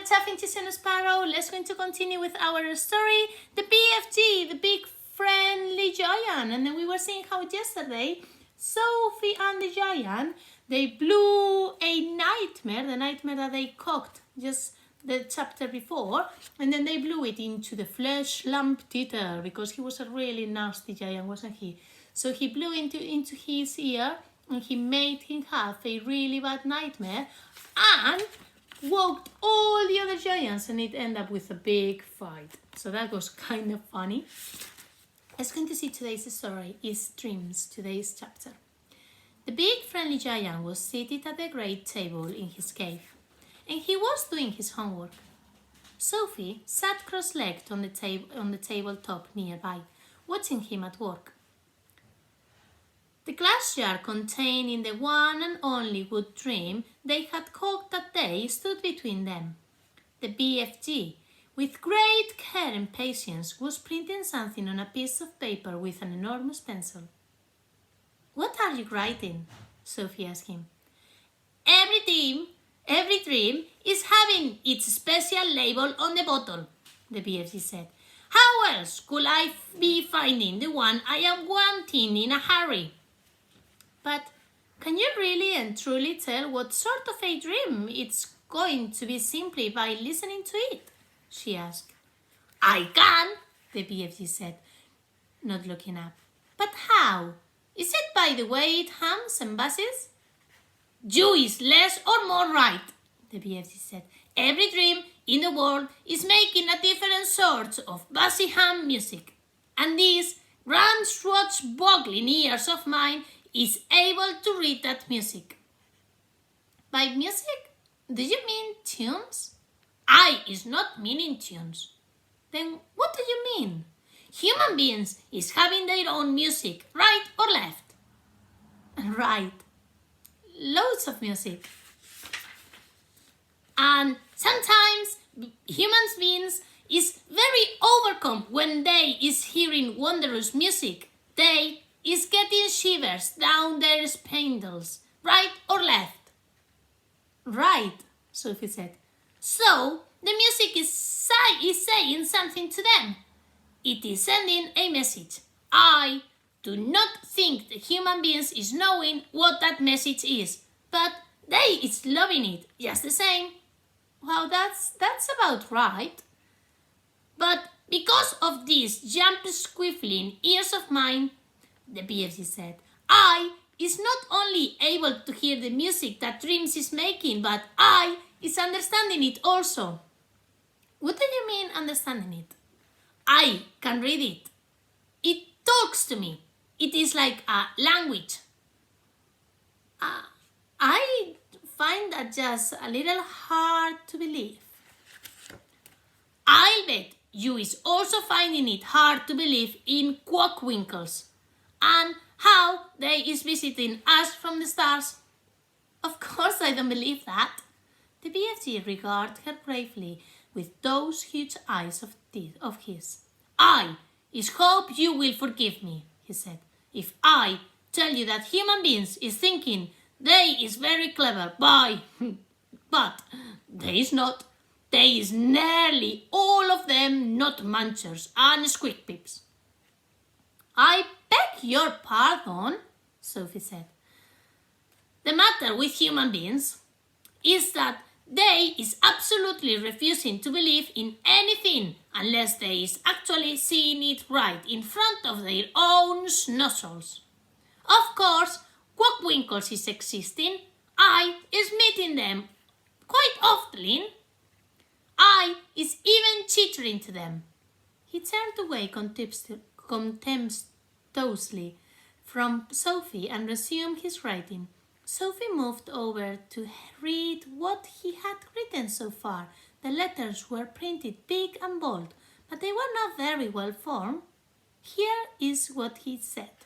Chaffinches and Sparrow. Let's going to continue with our story. The BFG, the big friendly giant. And then we were seeing how yesterday Sophie and the giant, they blew a nightmare, the nightmare that they cooked just the chapter before, and then they blew it into the flesh lump eater because he was a really nasty giant, wasn't he? So he blew into his ear and he made him have a really bad nightmare and woke all the other giants, and it ended up with a big fight. So that was kind of funny. Let's going to see today's story is Dreams, today's chapter. The big friendly giant was seated at the great table in his cave, and he was doing his homework. Sophie sat cross-legged on the tabletop nearby, watching him at work. The glass jar containing the one and only good dream they had cooked that day stood between them. The BFG, with great care and patience, was printing something on a piece of paper with an enormous pencil. "What are you writing?" Sophie asked him. Every dream is having its special label on the bottle," the BFG said. "How else could I be finding the one I am wanting in a hurry?" "But can you really and truly tell what sort of a dream it's going to be simply by listening to it?" she asked. "I can," the BFG said, not looking up. "But how? Is it by the way it hums and buzzes?" "You is less or more right," the BFG said. "Every dream in the world is making a different sort of buzzy hum music, and these grand swashbuckling ears of mine is able to read that music." "By music, do you mean tunes?" "I is not meaning tunes." "Then what do you mean?" "Human beings is having their own music, right or left?" "Right. Loads of music. And sometimes human beings is very overcome when they is hearing wondrous music. They is getting shivers down their spindles, right or left?" "Right," Sophie said. "So the music is saying something to them. It is sending a message. I do not think the human beings is knowing what that message is, but they is loving it just the same." "Well, that's about right." "But because of these jump-squiffling ears of mine," the BFG said, "I is not only able to hear the music that dreams is making, but I is understanding it also." "What do you mean understanding it?" "I can read it. It talks to me. It is like a language." I find that just a little hard to believe." "I'll bet you is also finding it hard to believe in quackwinkles and how they is visiting us from the stars." "Of course I don't believe that." The BFG regarded her gravely with those huge eyes of his. "I is hope you will forgive me," he said, "if I tell you that human beings is thinking they is very clever, but they is not. They is nearly all of them not munchers and squeak peeps." "I beg your pardon," Sophie said. "The matter with human beings is that they is absolutely refusing to believe in anything unless they is actually seeing it right in front of their own nostrils. Of course, quackwinkles is existing. I is meeting them quite often. I is even chittering to them." He turned away contemptuously from Sophie and resumed his writing. Sophie moved over to read what he had written so far. The letters were printed big and bold, but they were not very well formed. Here is what he said.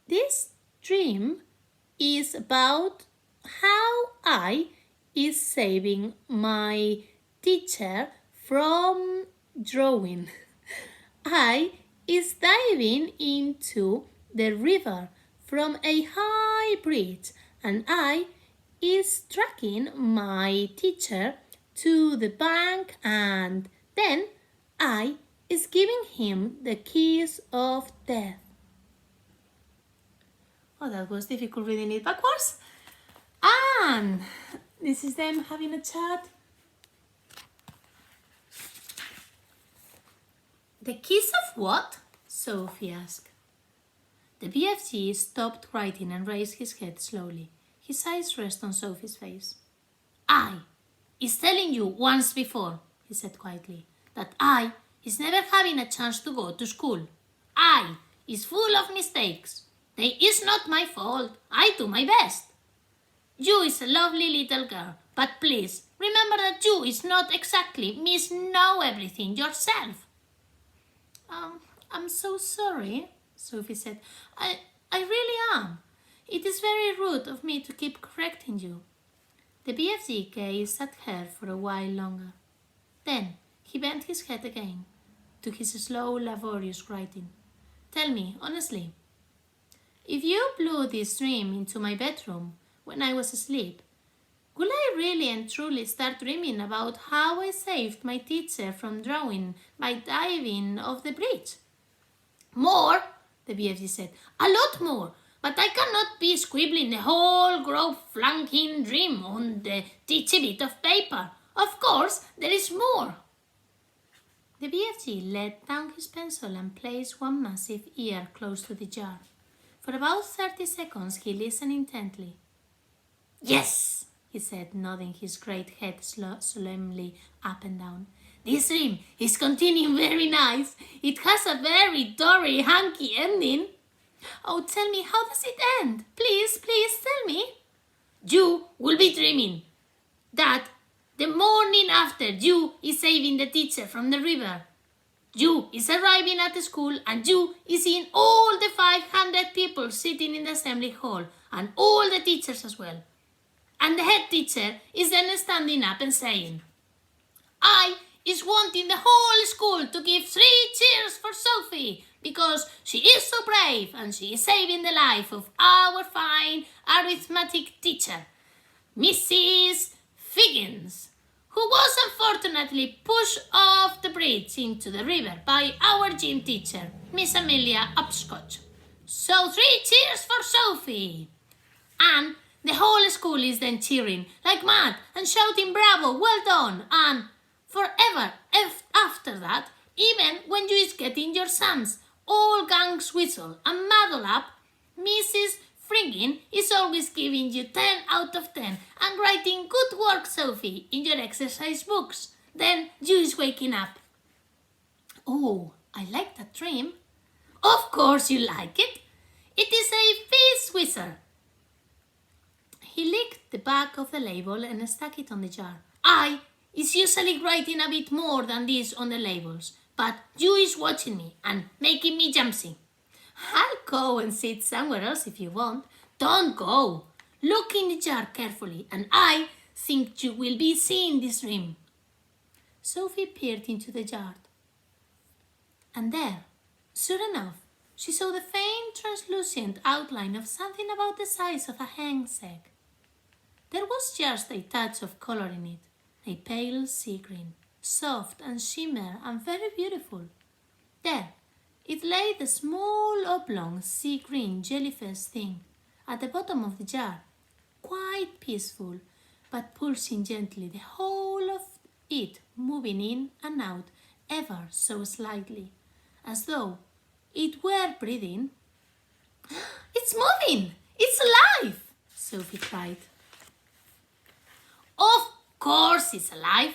"This dream is about how I is saving my teacher from drowning. I is diving into the river from a high bridge, and I is tracking my teacher to the bank, and then I is giving him the keys of death. Oh, that was difficult reading it backwards. And this is them having a chat. The keys of what? Sophie asked. The BFG stopped writing and raised his head slowly. His eyes rest on Sophie's face. I is telling you once before, he said quietly, that I is never having a chance to go to school. I is full of mistakes. They is not my fault. I do my best. You is a lovely little girl, but please remember that you is not exactly Miss Know Everything yourself. I'm so sorry, Sophie said. I really am. It is very rude of me to keep correcting you. The BFG gazed at her for a while longer. Then he bent his head again to his slow, laborious writing. Tell me, honestly, if you blew this dream into my bedroom when I was asleep, will I really and truly start dreaming about how I saved my teacher from drowning by diving off the bridge? More, the BFG said, a lot more, but I cannot be scribbling the whole grove-flanking dream on the teachy bit of paper. Of course, there is more. The BFG let down his pencil and placed one massive ear close to the jar. For about 30 seconds he listened intently. Yes, he said, nodding his great head solemnly up and down. This dream is continuing very nice. It has a very dory, hanky ending. Oh, tell me, how does it end? Please tell me. You will be dreaming that the morning after you is saving the teacher from the river. You is arriving at the school and you is seeing all the 500 people sitting in the assembly hall and all the teachers as well. And the head teacher is then standing up and saying, I is wanting the whole school to give 3 cheers for Sophie because she is so brave and she is saving the life of our fine arithmetic teacher, Mrs. Figgins, who was unfortunately pushed off the bridge into the river by our gym teacher, Miss Amelia Upscotch. So 3 cheers for Sophie! And the whole school is then cheering like mad and shouting bravo, well done, and forever after that, even when you is getting your sons all gangs whistle and muddle up, Mrs. Friggin is always giving you 10 out of 10 and writing good work, Sophie, in your exercise books. Then you is waking up. Oh, I like that dream. Of course you like it. It is a face whistle. He licked the back of the label and stuck it on the jar. I is usually writing a bit more than this on the labels, but you is watching me and making me jumpy. I'll go and sit somewhere else if you want. Don't go. Look in the jar carefully, and I think you will be seeing this dream. Sophie peered into the jar, and there, sure enough, she saw the faint translucent outline of something about the size of a hen's egg. There was just a touch of colour in it, a pale sea green, soft and shimmer and very beautiful. There, it lay the small oblong sea green jellyfish thing at the bottom of the jar, quite peaceful, but pulsing gently, the whole of it moving in and out ever so slightly, as though it were breathing. It's moving! It's alive! Sophie cried. Of course it's alive.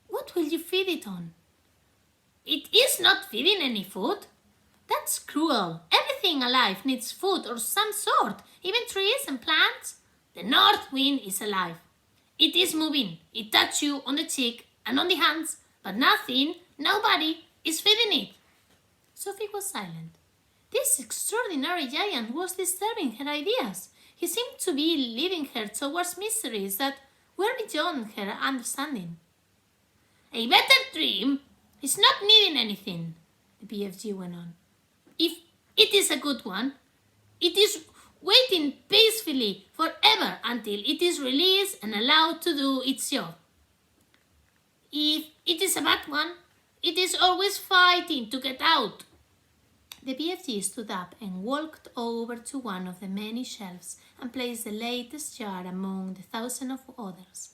What will you feed it on? It is not feeding any food. That's cruel. Everything alive needs food of some sort, even trees and plants. The north wind is alive. It is moving. It touches you on the cheek and on the hands, but nobody is feeding it. Sophie was silent. This extraordinary giant was disturbing her ideas. He seemed to be leading her towards mysteries that were beyond her understanding. A better dream is not needing anything, the BFG went on. If it is a good one, it is waiting peacefully forever until it is released and allowed to do its job. If it is a bad one, it is always fighting to get out. The BFG stood up and walked over to one of the many shelves and placed the latest jar among the thousands of others.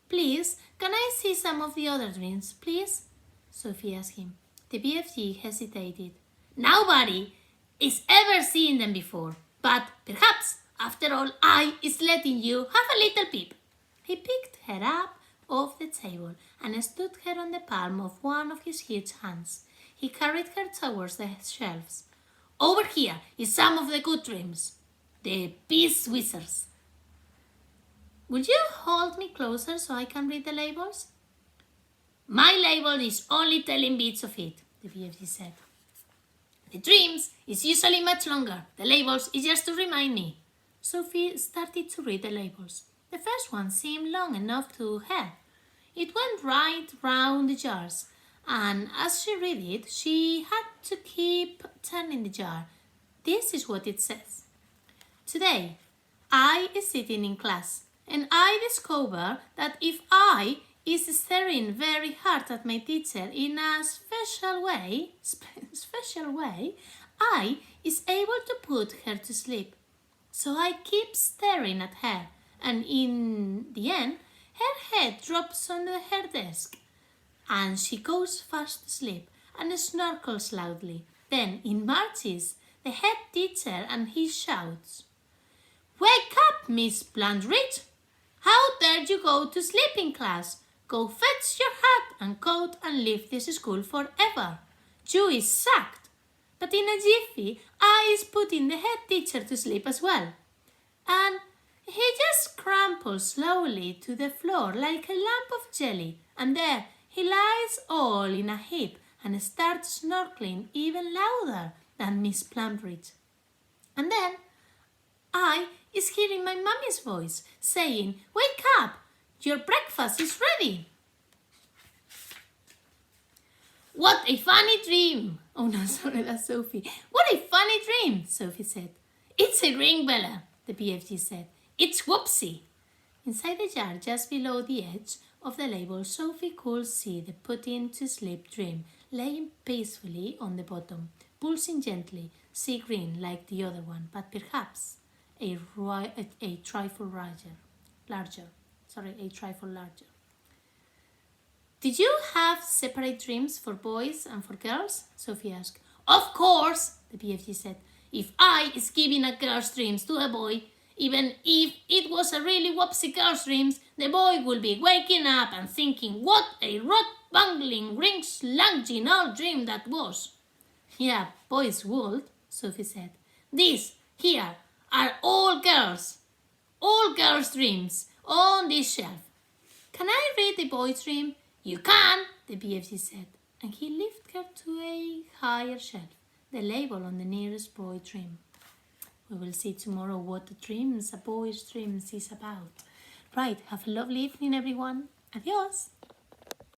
Please, can I see some of the other dreams, please? Sophie asked him. The BFG hesitated. Nobody is ever seen them before, but perhaps, after all, I is letting you have a little peep. He picked her up off the table and stood her on the palm of one of his huge hands. He carried her towards the shelves. Over here is some of the good dreams. The Peace Wizards. Will you hold me closer so I can read the labels? My label is only telling bits of it, the BFG said. The dreams is usually much longer. The labels is just to remind me. Sophie started to read the labels. The first one seemed long enough to her. It went right round the jars, and as she read it, she had to keep turning the jar. This is what it says. Today, I is sitting in class, and I discover that if I is staring very hard at my teacher in a special way, I is able to put her to sleep. So I keep staring at her, and in the end, her head drops on her desk, and she goes fast asleep and snorkles loudly. Then in marches the head teacher, and he shouts, "Wake up, Miss Blandridge! How dare you go to sleep in class? Go fetch your hat and coat and leave this school forever. You is sacked." But in a jiffy, I is putting the head teacher to sleep as well. And he just crumples slowly to the floor like a lump of jelly, and there he lies all in a heap and starts snorkeling even louder than Miss Plumbridge. And then I is hearing my mummy's voice saying, "Wake up! Your breakfast is ready." What a funny dream! Oh no, sorry, that's Sophie. What a funny dream, Sophie said. It's a ring, Bella, the BFG said. It's Whoopsie. Inside the jar, just below the edge of the label, Sophie could see the putting to sleep dream laying peacefully on the bottom, pulsing gently, sea green like the other one, but perhaps a trifle larger. Did you have separate dreams for boys and for girls? Sophie asked. Of course, the BFG said. If I is giving a girl's dreams to a boy, even if it was a really whoopsie girl's dreams, the boy will be waking up and thinking, what a rot-bungling, ring-slunging old dream that was. Yeah, boys would, Sophie said. These here are all girls' dreams on this shelf. Can I read the boy's dream? You can, the BFG said, and he lifted her to a higher shelf, the label on the nearest boy dream. We will see tomorrow what a boy's dreams is about. Right, have a lovely evening, everyone. Adios.